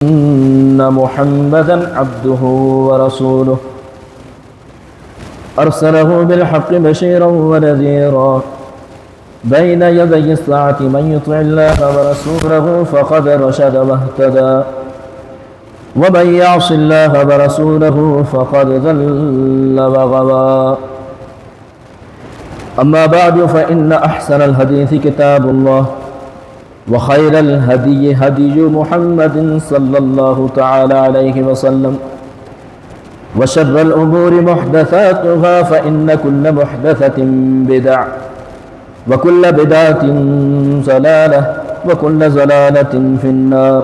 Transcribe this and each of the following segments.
أن محمدا عبده ورسوله أرسله بالحق بشيرا ونذيرا بين يدي الساعة من يطع الله ورسوله فقد رشد واهتدى ومن يعص الله ورسوله فقد ضل وغوى أما بعد فإن أحسن الحديث كتاب الله وخير الهدي هدي محمد صلى الله تعالى عليه وسلم وشر الأمور محدثاتها فإن كل محدثة بدع وكل بدعة ضلالة وكل ضلالة في النار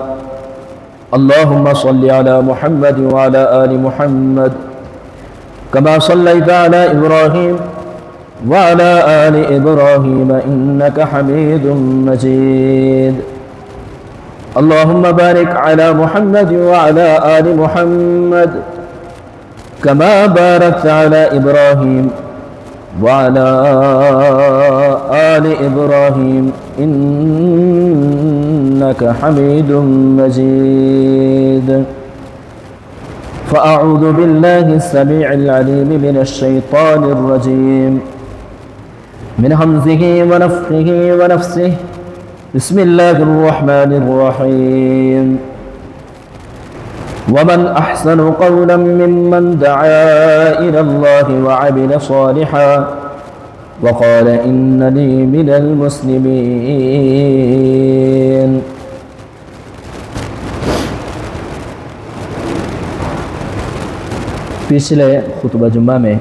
اللهم صل على محمد وعلى آل محمد كما صليت على إبراهيم وعلى آل إبراهيم إنك حميد مجيد اللهم بارك على محمد وعلى آل محمد كما باركت على إبراهيم وعلى آل إبراهيم إنك حميد مجيد فأعوذ بالله السميع العليم من الشيطان الرجيم من همزه ونفخه ونفسه بسم الله الرحمن الرحيم ومن أحسن قولا ممن دعا إلى الله وعمل صالحا وقال إنني من المسلمين پچھلے خطبہ جمعہ میں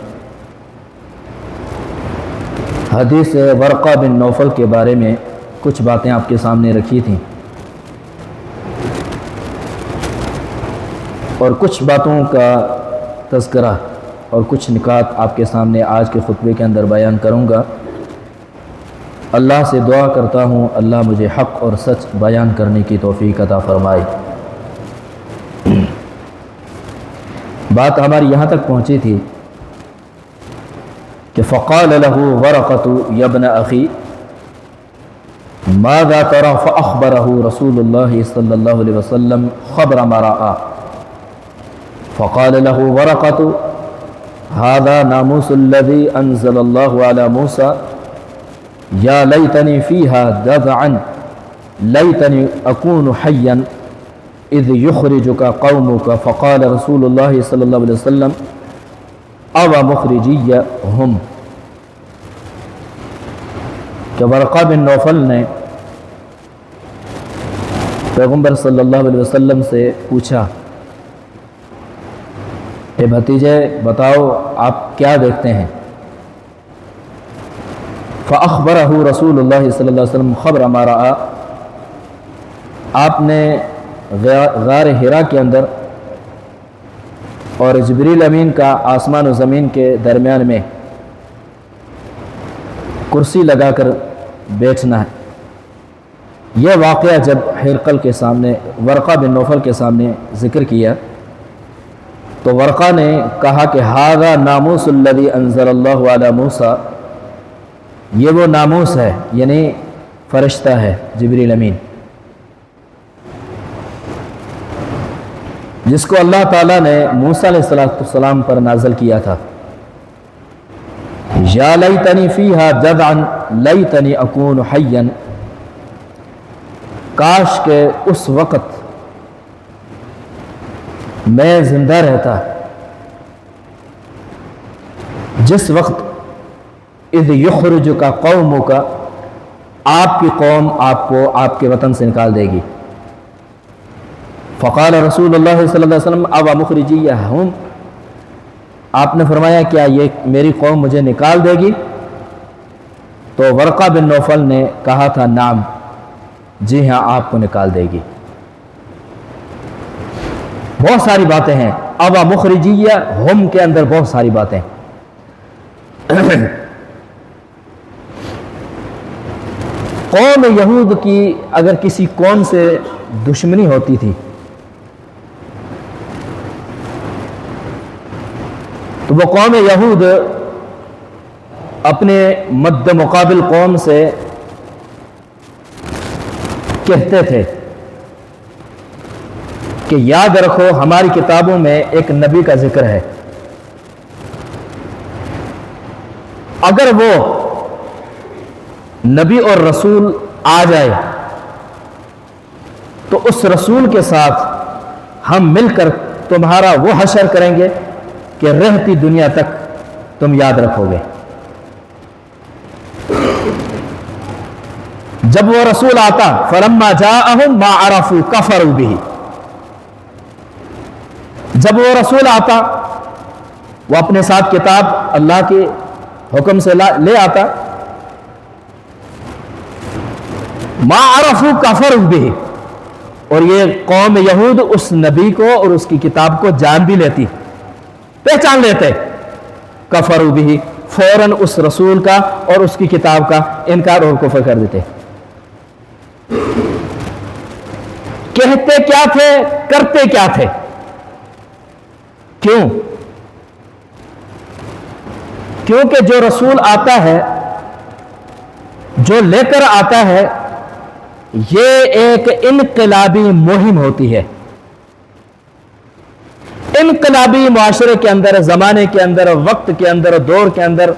حدیث ورقہ بن نوفل کے بارے میں کچھ باتیں آپ کے سامنے رکھی تھیں اور کچھ باتوں کا تذکرہ اور کچھ نکات آپ کے سامنے آج کے خطبے کے اندر بیان کروں گا۔ اللہ سے دعا کرتا ہوں اللہ مجھے حق اور سچ بیان کرنے کی توفیق عطا فرمائے۔ بات ہماری یہاں تک پہنچی تھی کہ فقال له ورقة يا ابن أخي ماذا ترى فأخبره رسول الله صلى الله عليه وسلم خبر ما رأى فقال له ورقة هذا ناموس الذي أنزل الله على موسى يا ليتني فيها جذعا ليتني أكون حيا إذ يخرجك قومك فقال رسول الله صلى الله عليه وسلم أو مخرجي هم کہ ورقہ بن نوفل نے پیغمبر صلی اللہ علیہ وسلم سے پوچھا اے بھتیجے بتاؤ آپ کیا دیکھتے ہیں؟ فأخبره رسول اللہ صلی اللہ علیہ وسلم خبر ما رأى، آپ نے غار حرا کے اندر اور جبریل امین کا آسمان و زمین کے درمیان میں کرسی لگا کر بیٹھنا ہے، یہ واقعہ جب ہرقل کے سامنے ورقہ بن نوفل کے سامنے ذکر کیا تو ورقہ نے کہا کہ ھذا ناموس الذی انزل اللہ علی موسیٰ، یہ وہ ناموس ہے یعنی فرشتہ ہے جبریل امین جس کو اللہ تعالیٰ نے موسیٰ علیہ السلام پر نازل کیا تھا۔ یا لیتنی فیہا جذعا لیتنی اکون حیا، کاش کہ اس وقت میں زندہ رہتا جس وقت اذ یخرجک قومک، آپ کی قوم آپ کو آپ کے وطن سے نکال دے گی۔ فقال رسول اللہ صلی اللہ علیہ وسلم او مخرجی ہم، آپ نے فرمایا کیا یہ میری قوم مجھے نکال دے گی؟ تو ورقہ بن نوفل نے کہا تھا نعم، جی ہاں آپ کو نکال دے گی۔ بہت ساری باتیں ہیں، او مخرجی ہم کے اندر بہت ساری باتیں۔ قوم یہود کی اگر کسی قوم سے دشمنی ہوتی تھی تو وہ قوم یہود اپنے مد مقابل قوم سے کہتے تھے کہ یاد رکھو ہماری کتابوں میں ایک نبی کا ذکر ہے، اگر وہ نبی اور رسول آ جائے تو اس رسول کے ساتھ ہم مل کر تمہارا وہ حشر کریں گے کہ رہتی دنیا تک تم یاد رکھو گے۔ جب وہ رسول آتا فلما جاءہم ما عرفوا کفروا بہ، جب وہ رسول آتا وہ اپنے ساتھ کتاب اللہ کے حکم سے لے آتا، ما عرفوا کفروا بہ، اور یہ قوم یہود اس نبی کو اور اس کی کتاب کو جان بھی لیتی، پہچان لیتے، کفروا بہ، فوراً اس رسول کا اور اس کی کتاب کا انکار اور کفر کر دیتے۔ کہتے کیا تھے، کرتے کیا تھے؟ کیوں؟ کیونکہ جو رسول آتا ہے، جو لے کر آتا ہے، یہ ایک انقلابی مہم ہوتی ہے۔ انقلابی معاشرے کے اندر، زمانے کے اندر، وقت کے اندر، دور کے اندر،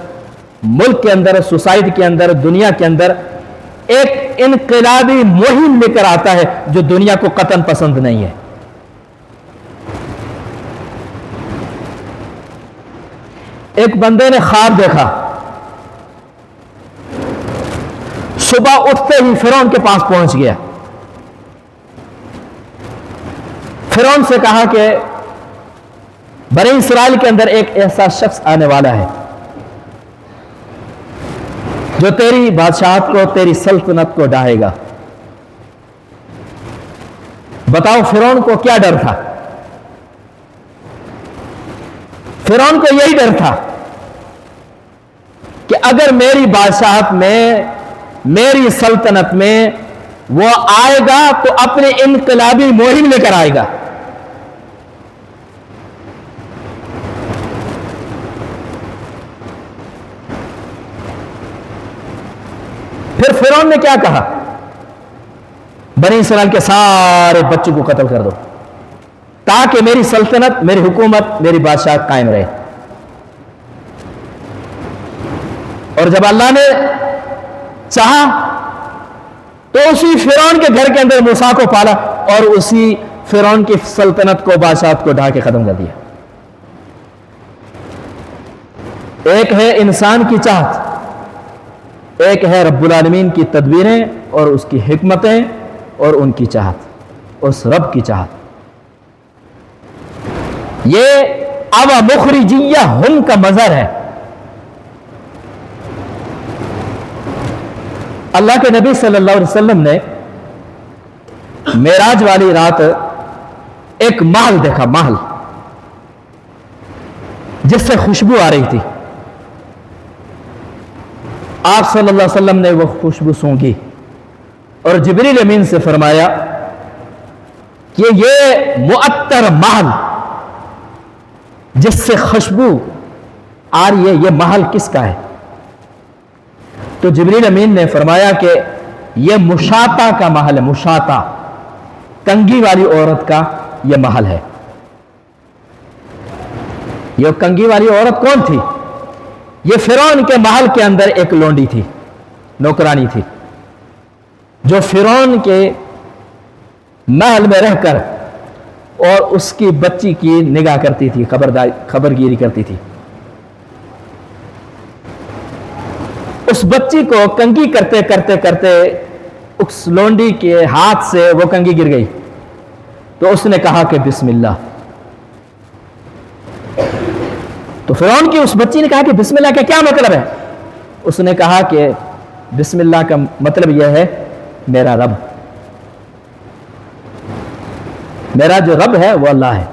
ملک کے اندر، سوسائٹی کے اندر، دنیا کے اندر ایک انقلابی مہم لے کر آتا ہے جو دنیا کو قطعاً پسند نہیں ہے۔ ایک بندے نے خواب دیکھا، صبح اٹھتے ہی فرعون کے پاس پہنچ گیا، فرعون سے کہا کہ بنی اسرائیل کے اندر ایک ایسا شخص آنے والا ہے جو تیری بادشاہت کو، تیری سلطنت کو ڈھائے گا۔ بتاؤ فرعون کو کیا ڈر تھا؟ فرعون کو یہی ڈر تھا کہ اگر میری بادشاہت میں، میری سلطنت میں وہ آئے گا تو اپنے انقلابی مہم لے کر آئے گا۔ پھر فرعون نے کیا کہا؟ بنی اسرائیل کے سارے بچوں کو قتل کر دو تاکہ میری سلطنت، میری حکومت، میری بادشاہت قائم رہے۔ اور جب اللہ نے چاہا تو اسی فرعون کے گھر کے اندر موسیٰ کو پالا اور اسی فرعون کی سلطنت کو، بادشاہت کو ڈھا کے ختم کر دیا۔ ایک ہے انسان کی چاہت، ایک ہے رب العالمین کی تدبیریں اور اس کی حکمتیں اور ان کی چاہت، اس رب کی چاہت۔ یہ اب مخرجیہ ہم کا مظہر ہے۔ اللہ کے نبی صلی اللہ علیہ وسلم نے معراج والی رات ایک محل دیکھا، محل جس سے خوشبو آ رہی تھی۔ آپ صلی اللہ علیہ وسلم نے وہ خوشبو سونگھی اور جبریل امین سے فرمایا کہ یہ معطر محل جس سے خوشبو آ رہی ہے، یہ محل کس کا ہے؟ تو جبریل امین نے فرمایا کہ یہ مشاطہ کا محل ہے، مشاطہ، کنگھی والی عورت کا یہ محل ہے۔ یہ کنگھی والی عورت کون تھی؟ یہ فرعون کے محل کے اندر ایک لونڈی تھی، نوکرانی تھی، جو فرعون کے محل میں رہ کر اور اس کی بچی کی نگاہ کرتی تھی، خبرگیری کرتی تھی۔ اس بچی کو کنگھی کرتے کرتے کرتے اس لونڈی کے ہاتھ سے وہ کنگھی گر گئی تو اس نے کہا کہ بسم اللہ۔ تو فرعون کی اس بچی نے کہا کہ بسم اللہ کا کیا مطلب ہے؟ اس نے کہا کہ بسم اللہ کا مطلب یہ ہے میرا رب، میرا جو رب ہے وہ اللہ ہے۔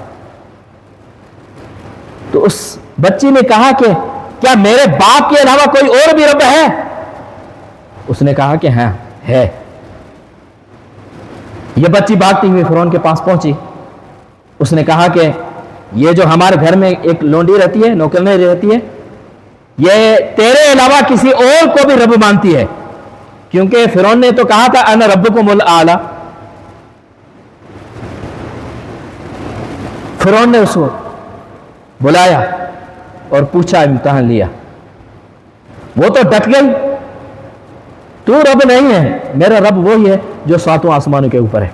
تو اس بچی نے کہا کہ کیا میرے باپ کے علاوہ کوئی اور بھی رب ہے؟ اس نے کہا کہ ہاں ہے۔ یہ بچی بھاگتی ہوئی فرعون کے پاس پہنچی، اس نے کہا کہ یہ جو ہمارے گھر میں ایک لونڈی رہتی ہے، نوکرانی رہتی ہے، یہ تیرے علاوہ کسی اور کو بھی رب مانتی ہے، کیونکہ فرعون نے تو کہا تھا انا ربکم الاعلی۔ فرعون نے اس کو بلایا اور پوچھا، امتحان لیا. وہ تو ڈٹ گئی، تو رب نہیں ہے، میرا رب وہی ہے جو ساتوں آسمانوں کے اوپر ہے.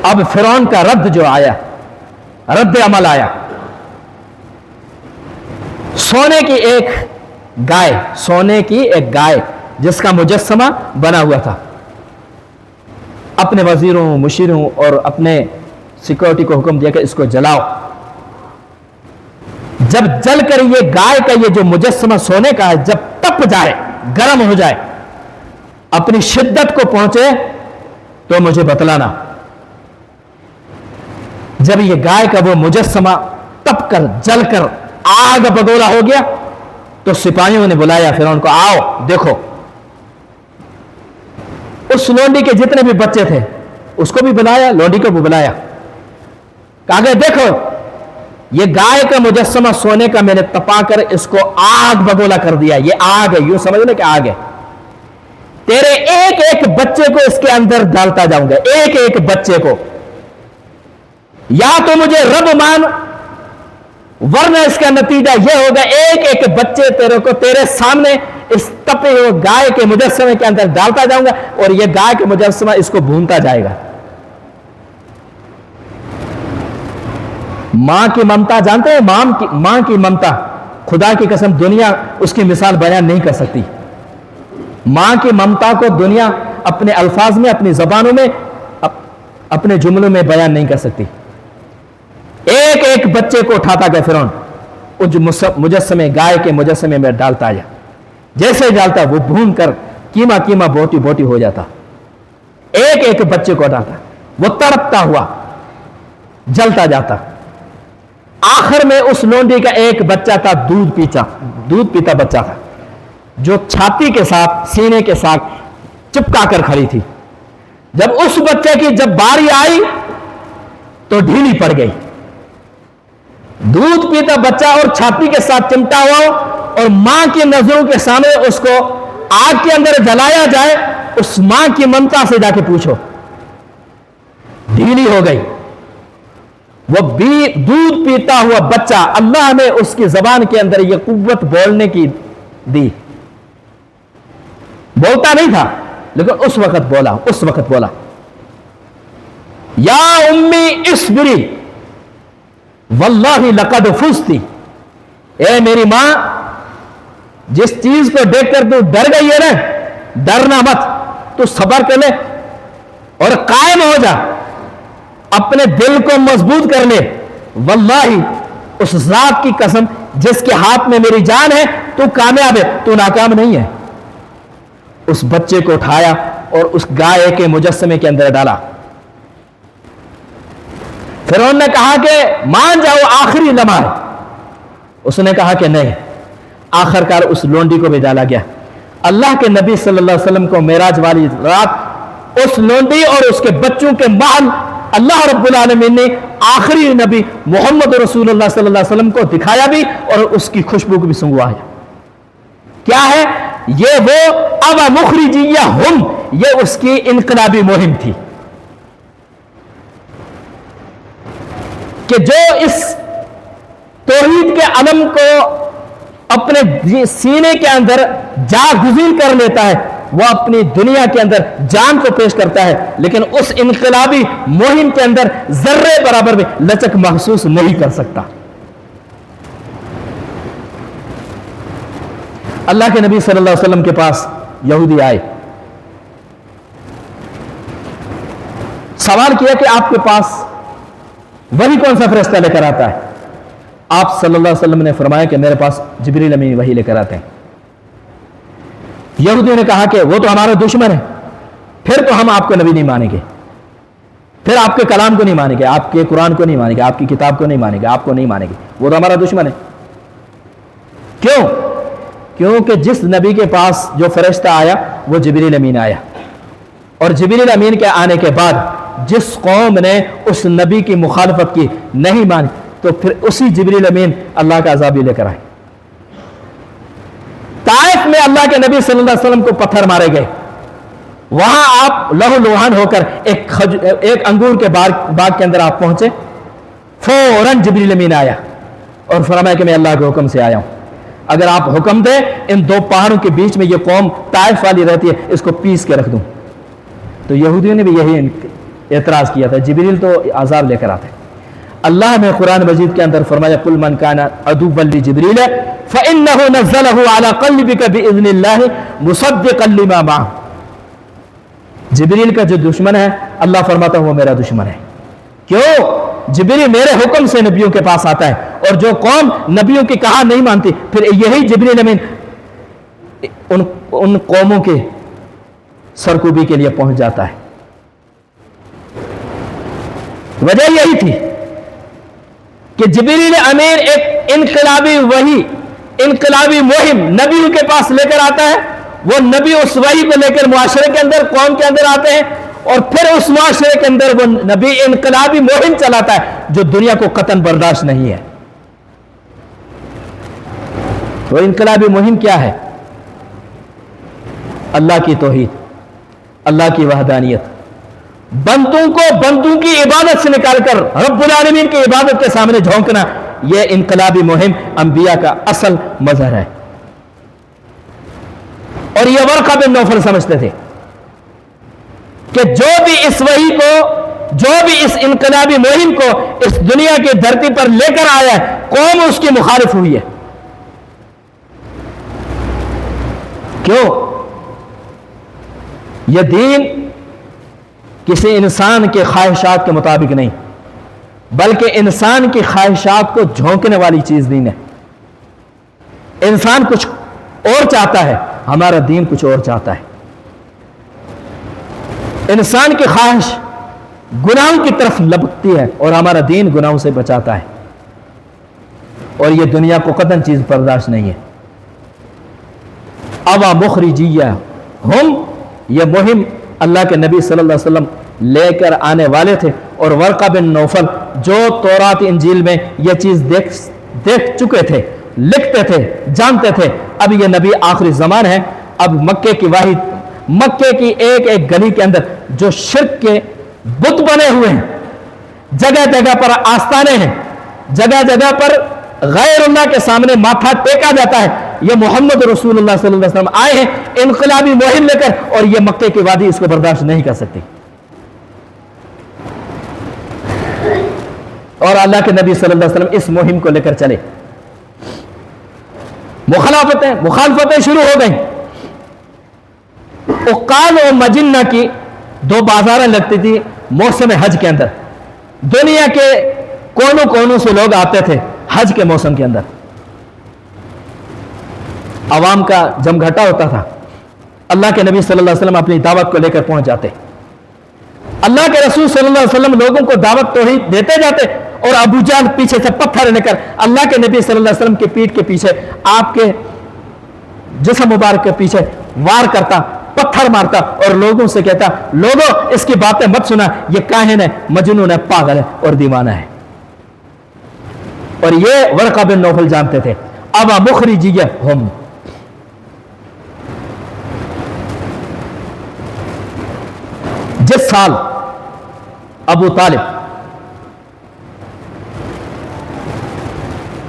اب فرعون کا رد جو آیا، رد عمل آیا، سونے کی ایک گائے جس کا مجسمہ بنا ہوا تھا، اپنے وزیروں، مشیروں اور اپنے سیکورٹی کو حکم دیا کہ اس کو جلاؤ. جب جل کر یہ گائے کا یہ جو مجسمہ سونے کا ہے جب تپ جائے، گرم ہو جائے، اپنی شدت کو پہنچے تو مجھے بتلانا. جب یہ گائے کا وہ مجسمہ تپ کر جل کر آگ بگولا ہو گیا تو سپاہیوں نے بلایا فرعون کو، آؤ دیکھو. اس لونڈی کے جتنے بھی بچے تھے اس کو بھی بلایا، لونڈی کو بھی بلایا. کہا کہ دیکھو یہ گائے کا مجسمہ سونے کا میں نے تپا کر اس کو آگ بگولا کر دیا. یہ آگ ہے، یوں سمجھ لے کہ آگ ہے. تیرے ایک ایک بچے کو اس کے اندر ڈالتا جاؤں گا، ایک ایک بچے کو. یا تو مجھے رب مان، ورنہ اس کا نتیجہ یہ ہوگا ایک ایک بچے تیرے کو تیرے سامنے اس تپے ہوئے گائے کے مجسمے کے اندر ڈالتا جاؤں گا اور یہ گائے کے مجسمہ اس کو بھونتا جائے گا. ماں کی ممتا جانتے ہیں؟ ماں کی ممتا، خدا کی قسم دنیا اس کی مثال بیان نہیں کر سکتی. ماں کی ممتا کو دنیا اپنے الفاظ میں، اپنی زبانوں میں، اپنے جملوں میں بیان نہیں کر سکتی. ایک ایک بچے کو اٹھاتا گیا فرعون، مجسمے گائے کے مجسمے میں ڈالتا آیا. جیسے ڈالتا وہ بھون کر کیما کیما بوٹی بوٹی ہو جاتا. ایک ایک بچے کو ڈالتا، وہ تڑپتا ہوا جلتا جاتا. آخر میں اس لونڈی کا ایک بچہ تھا، دودھ پیتا بچہ تھا، جو چھاتی کے ساتھ سینے کے ساتھ چپکا کر کھڑی تھی. جب اس بچے کی جب باری آئی تو ڈھیلی پڑ گئی. دودھ پیتا بچہ اور چھاتی کے ساتھ چمٹا ہوا اور ماں کی نظروں کے سامنے اس کو آگ کے اندر جلایا جائے، اس ماں کی ممتا سے جا کے پوچھو. ڈھیلی ہو گئی. وہ دودھ پیتا ہوا بچہ، اللہ نے اس کی زبان کے اندر یہ قوت بولنے کی دی. بولتا نہیں تھا لیکن اس وقت بولا یا امی اصبری واللہ لقد فزتی. اے میری ماں، جس چیز کو دیکھ کر تو ڈر گئی ہے نا، ڈرنا مت، تو صبر کر لے اور قائم ہو جا، اپنے دل کو مضبوط کر لے. واللہ اس ذات کی قسم جس کے ہاتھ میں میری جان ہے، تو کامیاب ہے، تو ناکام نہیں ہے. اس بچے کو اٹھایا اور اس گائے کے مجسمے کے اندر ڈالا. فرعون نے کہا کہ مان جاؤ، آخری لمحہ ہے. اس نے کہا کہ نہیں. آخر کار اس لونڈی کو بھی ڈالا گیا. اللہ کے نبی صلی اللہ علیہ وسلم کو معراج والی رات اس لونڈی اور اس کے بچوں کے محل اللہ رب العالمین نے آخری نبی محمد رسول اللہ صلی اللہ علیہ وسلم کو دکھایا بھی اور اس کی خوشبو کو بھی سنگوایا. کیا ہے یہ؟ وہ اب مخرجیہ ہم، یہ اس کی انقلابی مہم تھی کہ جو اس توحید کے علم کو اپنے سینے کے اندر جا گزین کر لیتا ہے، وہ اپنی دنیا کے اندر جان کو پیش کرتا ہے، لیکن اس انقلابی مہم کے اندر ذرے برابر بھی لچک محسوس نہیں کر سکتا. اللہ کے نبی صلی اللہ علیہ وسلم کے پاس یہودی آئے، سوال کیا کہ آپ کے پاس وہی کون سا فرشتہ لے کر آتا ہے؟ آپ صلی اللہ علیہ وسلم نے فرمایا کہ میرے پاس جبریل امین وہی لے کر آتے ہیں. یہودیوں نے کہا کہ وہ تو ہمارا دشمن ہے، پھر تو ہم آپ کو نبی نہیں مانیں گے، پھر آپ کے کلام کو نہیں مانیں گے، آپ کے قرآن کو نہیں مانیں گے، آپ کی کتاب کو نہیں مانیں گے، آپ کو نہیں مانیں گے، وہ تو ہمارا دشمن ہے. کیوں؟ کیونکہ جس نبی کے پاس جو فرشتہ آیا وہ جبریل امین آیا، اور جبریل امین کے آنے کے بعد جس قوم نے اس نبی کی مخالفت کی، نہیں مانی، تو پھر اسی جبریل امین اللہ کا عذاب لے کر آئے. طائف میں اللہ کے نبی صلی اللہ علیہ وسلم کو پتھر مارے گئے، وہاں آپ لہو لوہان ہو کر ایک انگور کے باغ کے اندر آپ پہنچے، فوراً جبریل امین آیا اور فرمایا کہ میں اللہ کے حکم سے آیا ہوں، اگر آپ حکم دیں ان دو پہاڑوں کے بیچ میں یہ قوم طائف والی رہتی ہے، اس کو پیس کے رکھ دوں۔ تو یہودیوں نے بھی یہی اعتراض کیا تھا، جبریل تو عذاب لے کر آتے۔ اللہ نے قرآن مجید کے اندر فرمایا قل من کان عدوا لجبریل فإنه نزله على قلبك بإذن الله مصدقا لما معه۔ جبریل کا جو دشمن ہے اللہ فرماتا ہے وہ میرا دشمن ہے۔ کیوں؟ جبریل میرے حکم سے نبیوں کے پاس آتا ہے، اور جو قوم نبیوں کی کہا نہیں مانتی پھر یہی جبریل امین ان قوموں کے سرکوبی کے لیے پہنچ جاتا ہے۔ وجہ یہی تھی کہ جبریل امین ایک انقلابی وحی، انقلابی مہم نبیوں کے پاس لے کر آتا ہے، وہ نبی اس وحی کو لے کر معاشرے کے اندر، قوم کے اندر آتے ہیں، اور پھر اس معاشرے کے اندر وہ نبی انقلابی مہم چلاتا ہے جو دنیا کو قطعاً برداشت نہیں ہے۔ وہ انقلابی مہم کیا ہے؟ اللہ کی توحید، اللہ کی وحدانیت، بندوں کو بندوں کی عبادت سے نکال کر رب العالمین کی عبادت کے سامنے جھونکنا، یہ انقلابی مہم انبیاء کا اصل مظہر ہے۔ اور یہ ورقہ بن نوفل سمجھتے تھے کہ جو بھی اس وحی کو، جو بھی اس انقلابی مہم کو اس دنیا کی دھرتی پر لے کر آیا ہے، قوم اس کی مخالف ہوئی ہے۔ کیوں؟ یہ دین کسی انسان کے خواہشات کے مطابق نہیں، بلکہ انسان کی خواہشات کو جھونکنے والی چیز دین ہے۔ انسان کچھ اور چاہتا ہے، ہمارا دین کچھ اور چاہتا ہے۔ انسان کی خواہش گناہوں کی طرف لپکتی ہے اور ہمارا دین گناہوں سے بچاتا ہے، اور یہ دنیا کو قطعاً چیز برداشت نہیں ہے۔ اوا مخرجیہ ہم، یہ مہم اللہ کے نبی صلی اللہ علیہ وسلم لے کر آنے والے تھے، اور ورقہ بن نوفل جو تورات انجیل میں یہ چیز دیکھ چکے تھے، لکھتے تھے، جانتے تھے اب یہ نبی آخری زمان ہے۔ اب مکے کی واحد، مکے کی ایک ایک گلی کے اندر جو شرک کے بت بنے ہوئے ہیں، جگہ جگہ پر آستانے ہیں، جگہ جگہ پر غیر اللہ کے سامنے ماتھا ٹیکا جاتا ہے، یہ محمد رسول اللہ صلی اللہ علیہ وسلم آئے ہیں انقلابی مہم لے کر، اور یہ مکے کی وادی اس کو برداشت نہیں کر سکتی۔ اور اللہ کے نبی صلی اللہ علیہ وسلم اس مہم کو لے کر چلے، مخالفتیں شروع ہو گئیں۔ عقال و مجنہ کی دو بازاریں لگتی تھی موسم حج کے اندر، دنیا کے کونوں کونوں سے لوگ آتے تھے حج کے موسم کے اندر، عوام کا جمگھٹا ہوتا تھا۔ اللہ کے نبی صلی اللہ علیہ وسلم اپنی دعوت کو لے کر پہنچ جاتے، اللہ کے رسول صلی اللہ علیہ وسلم لوگوں کو دعوت توحید دیتے جاتے، اور ابو جہل پیچھے سے پتھر لے کر اللہ کے نبی صلی اللہ علیہ وسلم کی پیٹھ کے پیچھے، آپ کے جسم مبارک کے پیچھے وار کرتا، پتھر مارتا، اور لوگوں سے کہتا لوگوں اس کی باتیں مت سنا، یہ کاہن ہے، مجنون ہے، پاگل ہے اور دیوانہ ہے۔ اور یہ ورقہ بن نوفل جانتے تھے۔ ابا مخرجیہ ہم، جس سال ابو طالب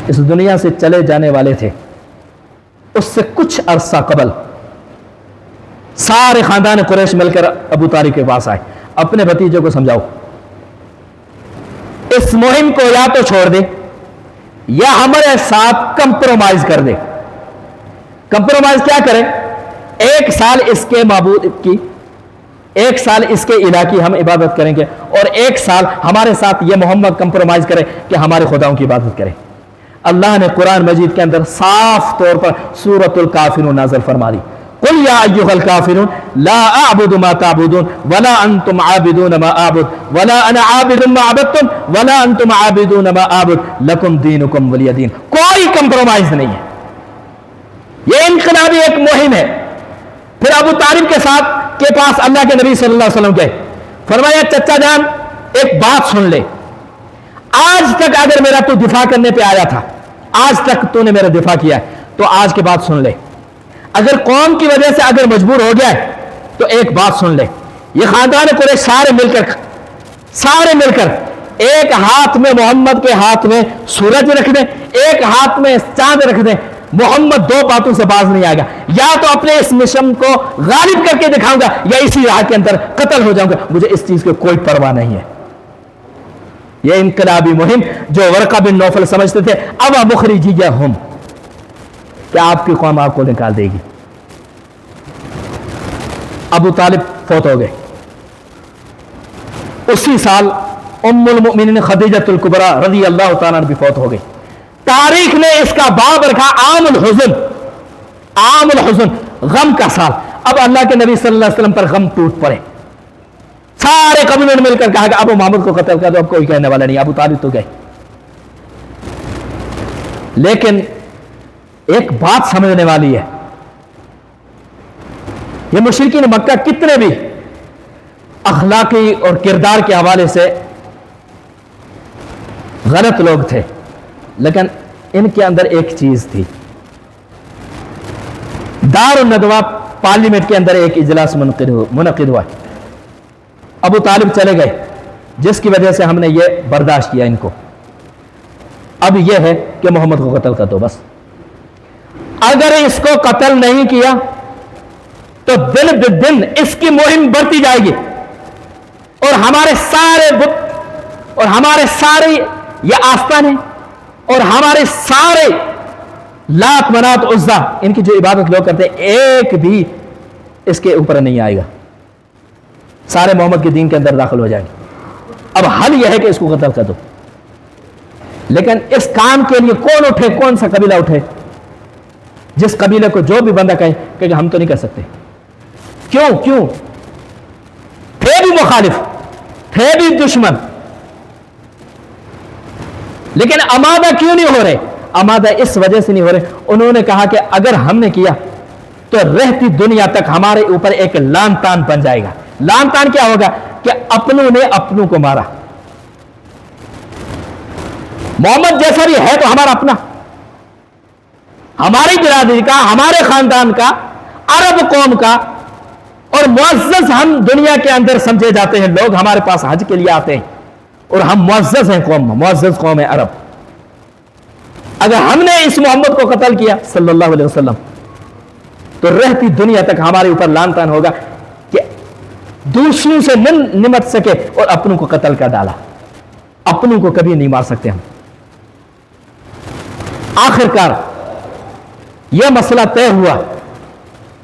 اس دنیا سے چلے جانے والے تھے، اس سے کچھ عرصہ قبل سارے خاندان قریش مل کر ابو طالب کے پاس آئے، اپنے بھتیجے کو سمجھاؤ اس مہم کو یا تو چھوڑ دے یا ہمارے ساتھ کمپرومائز کر دے۔ کمپرومائز کیا کرے؟ ایک سال اس کے معبود کی، ایک سال اس کے الہ کی ہم عبادت کریں گے، اور ایک سال ہمارے ساتھ یہ محمد کمپرومائز کرے کہ ہمارے خداؤں کی عبادت کرے۔ اللہ نے قرآن مجید کے اندر صاف طور پر سورۃ الکافرون نازل فرما دی، قل یا ایھا الکافرون لا اعبد ما تعبدون ولا انتم عابدون ما اعبد ولا انا عابد ما عبدتم ولا انتم عابدون ما اعبد لکم دینکم ولی دین۔ کوئی کمپرومائز نہیں ہے، یہ انقلابی ایک مہم ہے۔ پھر ابو طالب کے ساتھ کے پاس اللہ کے نبی صلی اللہ علیہ وسلم گئے، فرمایا چچا جان ایک بات سن لے، آج تک اگر میرا تو دفاع کرنے پہ آیا تھا، آج تک تو نے میرا دفاع کیا ہے، تو آج کے بعد سن لے، اگر قوم کی وجہ سے اگر مجبور ہو گیا ہے تو ایک بات سن لے، یہ خاندان قریش سارے مل کر ایک ہاتھ میں محمد کے ہاتھ میں سورج رکھ دیں، ایک ہاتھ میں چاند رکھ دیں، محمد دو باتوں سے باز نہیں آئے گا، یا تو اپنے اس مشن کو غالب کر کے دکھاؤں گا یا اسی راہ کے اندر قتل ہو جاؤں گا، مجھے اس چیز کی کوئی پرواہ نہیں ہے۔ یہ انقلابی مہم جو ورقہ بن نوفل سمجھتے تھے، اب مخرجیہم، کیا آپ کی قوم آپ کو نکال دے گی؟ ابو طالب فوت ہو گئے، اسی سال ام المؤمنین خدیجہ الکبریٰ رضی اللہ تعالیٰ عنہ بھی فوت ہو گئی۔ تاریخ نے اس کا باب رکھا عام الحزن، غم کا سال۔ اب اللہ کے نبی صلی اللہ علیہ وسلم پر غم ٹوٹ پڑے، سارے قبیلوں نے مل کر کہا کہ ابو محمد کو قتل کر دو، اب کوئی کہنے والا نہیں، ابو طالب تو گئے۔ لیکن ایک بات سمجھنے والی ہے، یہ مشرکین مکہ کتنے بھی اخلاقی اور کردار کے حوالے سے غلط لوگ تھے، لیکن ان کے اندر ایک چیز تھی۔ دار الندوہ پارلیمنٹ کے اندر ایک اجلاس منعقد ہوا، ابو طالب چلے گئے، جس کی وجہ سے ہم نے یہ برداشت کیا ان کو۔ اب یہ ہے کہ محمد کو قتل کر دو بس، اگر اس کو قتل نہیں کیا تو دن بدن اس کی مہم بڑھتی جائے گی، اور ہمارے سارے بت اور ہمارے سارے یہ آستانے اور ہمارے سارے لات منات عزا، ان کی جو عبادت لوگ کرتے ہیں، ایک بھی اس کے اوپر نہیں آئے گا، سارے محمد کے دین کے اندر داخل ہو جائیں گے۔ اب حل یہ ہے کہ اس کو قتل کر دو، لیکن اس کام کے لیے کون اٹھے، کون سا قبیلہ اٹھے؟ جس قبیلے کو جو بھی بندہ کہے کہ ہم تو نہیں کر سکتے۔ کیوں؟ تھے بھی مخالف، تھے بھی دشمن، لیکن آمادہ کیوں نہیں ہو رہے؟ آمادہ اس وجہ سے نہیں ہو رہے، انہوں نے کہا کہ اگر ہم نے کیا تو رہتی دنیا تک ہمارے اوپر ایک لان تان بن جائے گا۔ لان تان کیا ہوگا؟ کہ اپنوں نے اپنوں کو مارا۔ محمد جیسا بھی ہے تو ہمارا اپنا، ہماری برادری کا، ہمارے خاندان کا، عرب قوم کا، اور معزز ہم دنیا کے اندر سمجھے جاتے ہیں، لوگ ہمارے پاس حج کے لیے آتے ہیں اور ہم معزز ہیں، معزز قوم ہے عرب۔ اگر ہم نے اس محمد کو قتل کیا صلی اللہ علیہ وسلم تو رہتی دنیا تک ہمارے اوپر لان تان ہوگا کہ دوسروں سے نمٹ سکے اور اپنوں کو قتل کر ڈالا۔ اپنوں کو کبھی نہیں مار سکتے ہم۔ آخرکار یہ مسئلہ طے ہوا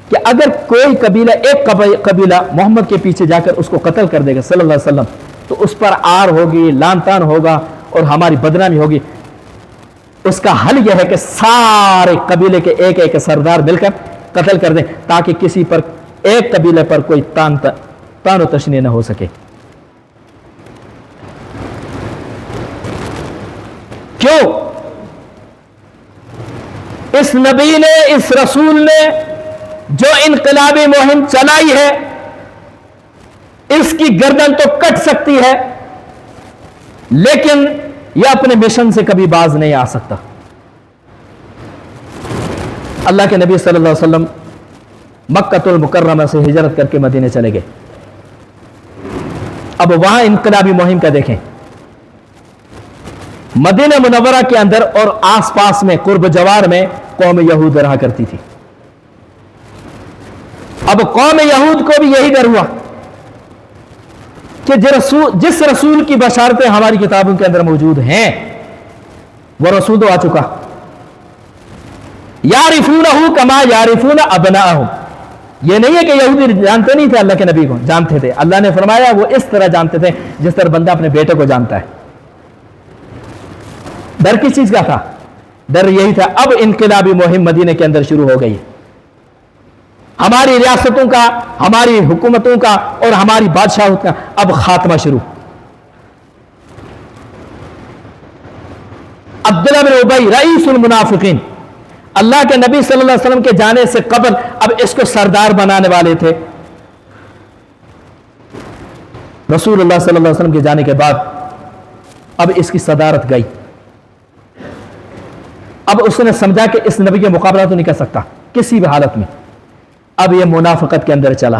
کہ اگر کوئی قبیلہ، ایک قبیلہ محمد کے پیچھے جا کر اس کو قتل کر دے گا صلی اللہ علیہ وسلم، تو اس پر آر ہوگی، لان تان ہوگا اور ہماری بدنامی ہوگی۔ اس کا حل یہ ہے کہ سارے قبیلے کے ایک ایک سردار مل کر قتل کر دیں، تاکہ کسی پر، ایک قبیلے پر کوئی تان و تشنی نہ ہو سکے۔ کیوں؟ اس نبی نے، اس رسول نے جو انقلابی مہم چلائی ہے، اس کی گردن تو کٹ سکتی ہے، لیکن یہ اپنے مشن سے کبھی باز نہیں آ سکتا۔ اللہ کے نبی صلی اللہ علیہ وسلم مکہ المکرمہ سے ہجرت کر کے مدینے چلے گئے۔ اب وہاں انقلابی مہم کا دیکھیں، مدینہ منورہ کے اندر اور آس پاس میں، قرب جوار میں قوم یہود رہا کرتی تھی۔ اب قوم یہود کو بھی یہی ڈر ہوا کہ جس رسول کی بشارتیں ہماری کتابوں کے اندر موجود ہیں، وہ رسول تو آ چکا۔ یعرفونہ کما یعرفون ابناءہم، یہ نہیں ہے کہ یہودی جانتے نہیں تھے اللہ کے نبی کو، جانتے تھے۔ اللہ نے فرمایا وہ اس طرح جانتے تھے جس طرح بندہ اپنے بیٹے کو جانتا ہے۔ ڈر کس چیز کا تھا؟ ڈر یہی تھا اب انقلابی مہم مدینے کے اندر شروع ہو گئی، ہماری ریاستوں کا، ہماری حکومتوں کا اور ہماری بادشاہت کا اب خاتمہ شروع۔ عبداللہ بن ابی رئیس المنافقین، اللہ کے نبی صلی اللہ علیہ وسلم کے جانے سے قبل اب اس کو سردار بنانے والے تھے۔ رسول اللہ صلی اللہ علیہ وسلم کے جانے کے بعد اب اس کی صدارت گئی۔ اب اس نے سمجھا کہ اس نبی کے مقابلہ تو نہیں کر سکتا کسی بھی حالت میں۔ اب یہ منافقت کے اندر چلا،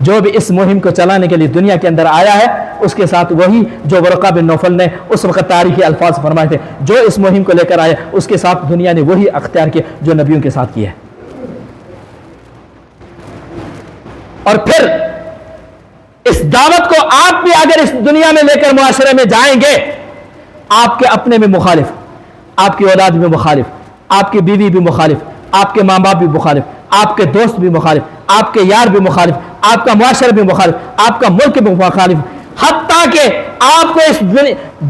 جو بھی اس مہم کو چلانے کے لیے دنیا کے اندر آیا ہے اس کے ساتھ وہی جو ورقہ بن نوفل نے اس وقت تاریخی الفاظ فرمائے تھے، جو اس مہم کو لے کر آیا اس کے ساتھ دنیا نے وہی اختیار کیا جو نبیوں کے ساتھ کیا ہے۔ اور پھر اس دعوت کو آپ بھی اگر اس دنیا میں لے کر معاشرے میں جائیں گے، آپ کے اپنے میں مخالف، آپ کی اولاد بھی مخالف، آپ کی بیوی بھی مخالف، آپ کے ماں باپ بھی مخالف، آپ کے دوست بھی مخالف، آپ کے یار بھی مخالف، آپ کا معاشرہ بھی مخالف، آپ کا ملک بھی مخالف، حتیٰ کہ آپ کو اس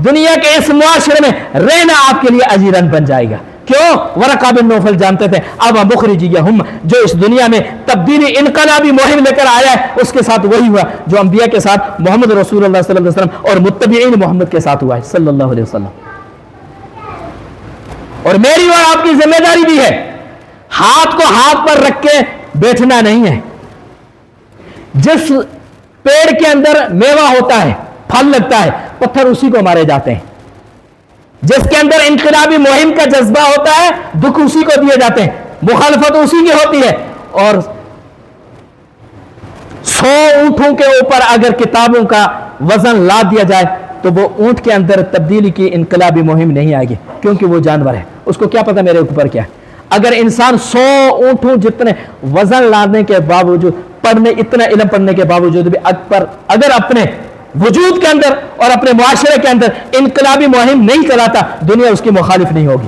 دنیا کے اس معاشرے میں رہنا آپ کے لیے اجیرن بن جائے گا۔ کیوں؟ ورقہ بن نوفل جانتے تھے اب مخرجیہم، جو اس دنیا میں تبدیلی انقلابی مہم لے کر آیا ہے اس کے ساتھ وہی ہوا جو انبیاء کے ساتھ محمد رسول اللہ صلی اللہ علیہ وسلم اور متبعین محمد کے ساتھ ہوا ہے صلی اللہ علیہ وسلم۔ اور میری اور آپ کی ذمہ داری بھی ہے، ہاتھ کو ہاتھ پر رکھ کے بیٹھنا نہیں ہے۔ جس پیڑ کے اندر میوہ ہوتا ہے، پھل لگتا ہے، پتھر اسی کو مارے جاتے ہیں۔ جس کے اندر انقلابی مہم کا جذبہ ہوتا ہے، دکھ اسی کو دیے جاتے ہیں، مخالفت اسی کی ہوتی ہے۔ اور 100 اونٹوں کے اوپر اگر کتابوں کا وزن لا دیا جائے تو وہ اونٹ کے اندر تبدیلی کی انقلابی مہم نہیں آئے گی، کیونکہ وہ جانور ہے، اس کو کیا پتا میرے اوپر کیا ہے۔ اگر انسان 100 اونٹوں جتنے وزن لانے کے باوجود، اتنا علم پڑھنے کے باوجود بھی اگر اپنے وجود کے اندر اور اپنے معاشرے کے اندر انقلابی مہم نہیں چلاتا، دنیا اس کی مخالف نہیں ہوگی۔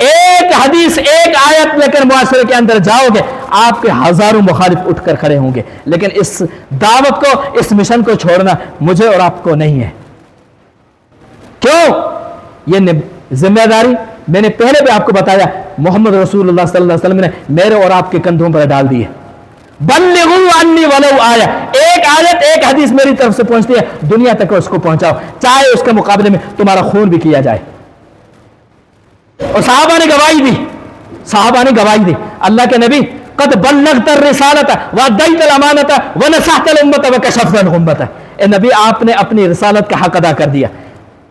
ایک حدیث، ایک آیت لے کر معاشرے کے اندر جاؤ گے، آپ کے ہزاروں مخالف اٹھ کر کھڑے ہوں گے، لیکن اس دعوت کو، اس مشن کو چھوڑنا مجھے اور آپ کو نہیں ہے۔ کیوں؟ یہ ذمہ داری میں نے پہلے بھی آپ کو بتایا، محمد رسول اللہ صلی اللہ علیہ وسلم نے میرے اور آپ کے کندھوں پر ڈال دی ہے۔ بلغوا عنی ولو آیہ، ایک آیت، ایک حدیث میری طرف سے پہنچتی ہے، دنیا تک اس کو پہنچاؤ، چاہے اس کے مقابلے میں تمہارا خون بھی کیا جائے۔ اور صحابہ نے گواہی دی، صحابہ نے گواہی دی، اللہ کے نبی قد بلغت الرسالۃ وادیت الامانۃ ونصحت الامۃ وکشفت الغمۃ، اے نبی آپ نے اپنی رسالت کا حق ادا کر دیا۔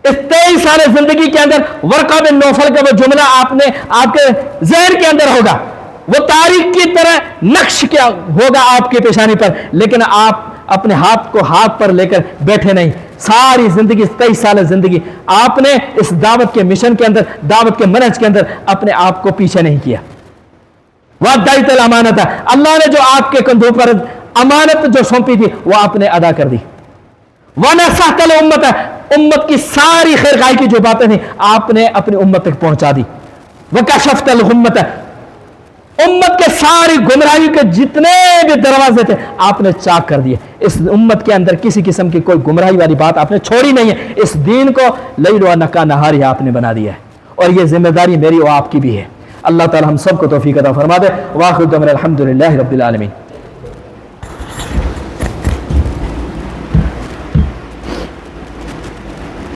اس 23 سال زندگی کے اندر ورقہ بن نوفل کا وہ جملہ آپ کے ذہن کے اندر ہوگا، وہ تاریخ کی طرح نقش کیا ہوگا آپ کی پیشانی پر، لیکن آپ اپنے ہاتھ کو ہاتھ پر لے کر بیٹھے نہیں۔ ساری زندگی، 23 سال زندگی آپ نے اس دعوت کے مشن کے اندر، دعوت کے منہج کے اندر اپنے آپ کو پیچھے نہیں کیا۔ وَأَدَّيْتَ الْأَمَانَةَ، اللہ نے جو آپ کے کندھوں پر امانت جو سونپی تھی وہ آپ نے ادا کر دی۔ وَنَصَحْتَ الْأُمَّةَ، امت کی ساری خیر خواہی کی جو باتیں تھیں آپ نے اپنی امت تک پہنچا دی۔ وَكَشَفْتَ الْغُمَّةَ، امت کے ساری گمراہی کے جتنے بھی دروازے تھے آپ نے چاک کر دیے۔ اس امت کے اندر کسی قسم کی کوئی گمراہی والی بات آپ نے چھوڑی نہیں ہے، اس دین کو لیل و نہار آپ نے بنا دیا ہے، اور یہ ذمہ داری میری اور آپ کی بھی ہے۔ اللہ تعالی ہم سب کو توفیق عطا فرما دے۔ وآخر دعوانا الحمدللہ رب العالمین۔